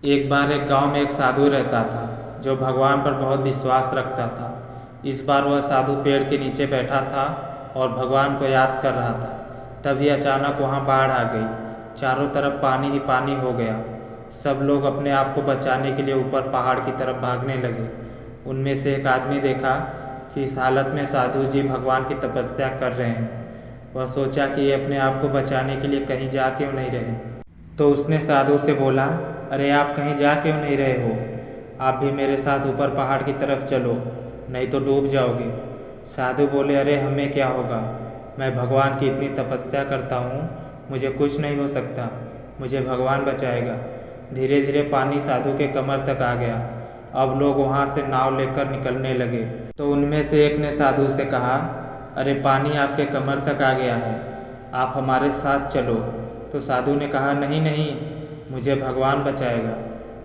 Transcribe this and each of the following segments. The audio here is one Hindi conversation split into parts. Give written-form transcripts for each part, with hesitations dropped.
एक बार एक गांव में एक साधु रहता था जो भगवान पर बहुत विश्वास रखता था। इस बार वह साधु पेड़ के नीचे बैठा था और भगवान को याद कर रहा था। तभी अचानक वहाँ बाढ़ आ गई। चारों तरफ पानी ही पानी हो गया। सब लोग अपने आप को बचाने के लिए ऊपर पहाड़ की तरफ भागने लगे। उनमें से एक आदमी देखा कि इस हालत में साधु जी भगवान की तपस्या कर रहे हैं। वह सोचा कि ये अपने आप को बचाने के लिए कहीं जा क्यों नहीं रहे। तो उसने साधु से बोला, अरे आप कहीं जा क्यों नहीं रहे हो? आप भी मेरे साथ ऊपर पहाड़ की तरफ चलो, नहीं तो डूब जाओगे। साधु बोले, अरे हमें क्या होगा, मैं भगवान की इतनी तपस्या करता हूँ, मुझे कुछ नहीं हो सकता, मुझे भगवान बचाएगा। धीरे धीरे पानी साधु के कमर तक आ गया। अब लोग वहाँ से नाव लेकर निकलने लगे। तो उनमें से एक ने साधु से कहा, अरे पानी आपके कमर तक आ गया है, आप हमारे साथ चलो। तो साधु ने कहा, नहीं नहीं, मुझे भगवान बचाएगा।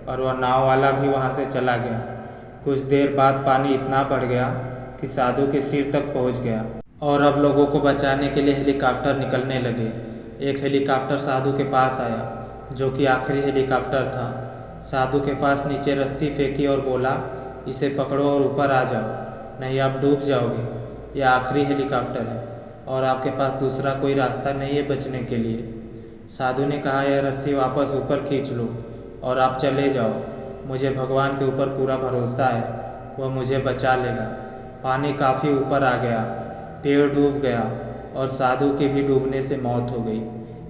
और वह नाव वाला भी वहाँ से चला गया। कुछ देर बाद पानी इतना बढ़ गया कि साधु के सिर तक पहुँच गया और अब लोगों को बचाने के लिए हेलीकॉप्टर निकलने लगे। एक हेलीकॉप्टर साधु के पास आया, जो कि आखिरी हेलीकॉप्टर था। साधु के पास नीचे रस्सी फेंकी और बोला, इसे पकड़ो और ऊपर आ जाओ, नहीं आप डूब जाओगे। यह आखिरी हेलीकॉप्टर है और आपके पास दूसरा कोई रास्ता नहीं है बचने के लिए। साधु ने कहा, यह रस्सी वापस ऊपर खींच लो और आप चले जाओ। मुझे भगवान के ऊपर पूरा भरोसा है, वह मुझे बचा लेगा। पानी काफ़ी ऊपर आ गया, पेड़ डूब गया और साधु की भी डूबने से मौत हो गई।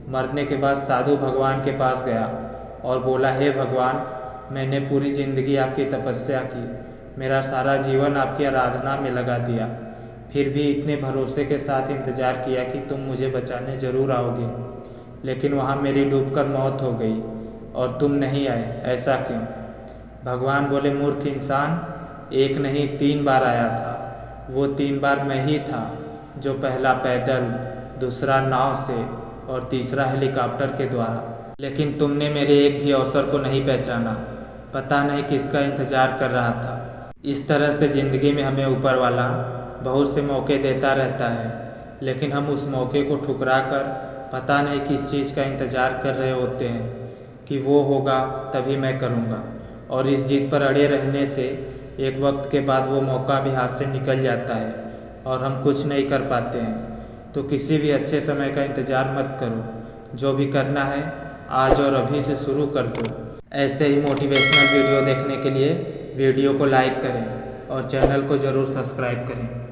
मरने के बाद साधु भगवान के पास गया और बोला, हे भगवान, मैंने पूरी ज़िंदगी आपकी तपस्या की, मेरा सारा जीवन आपकी आराधना में लगा दिया, फिर भी इतने भरोसे के साथ इंतज़ार किया कि तुम मुझे बचाने ज़रूर आओगे, लेकिन वहाँ मेरी डूबकर मौत हो गई और तुम नहीं आए, ऐसा क्यों? भगवान बोले, मूर्ख इंसान, एक नहीं 3 बार आया था। वो 3 बार मैं ही था, जो पहला पैदल, दूसरा नाव से और तीसरा हेलीकॉप्टर के द्वारा। लेकिन तुमने मेरे एक भी अवसर को नहीं पहचाना, पता नहीं किसका इंतज़ार कर रहा था। इस तरह से ज़िंदगी में हमें ऊपर वाला बहुत से मौके देता रहता है, लेकिन हम उस मौके को ठुकरा कर पता नहीं किस चीज़ का इंतज़ार कर रहे होते हैं कि वो होगा तभी मैं करूँगा। और इस जिद पर अड़े रहने से एक वक्त के बाद वो मौका भी हाथ से निकल जाता है और हम कुछ नहीं कर पाते हैं। तो किसी भी अच्छे समय का इंतज़ार मत करो, जो भी करना है आज और अभी से शुरू कर दो। ऐसे ही मोटिवेशनल वीडियो देखने के लिए वीडियो को लाइक करें और चैनल को ज़रूर सब्सक्राइब करें।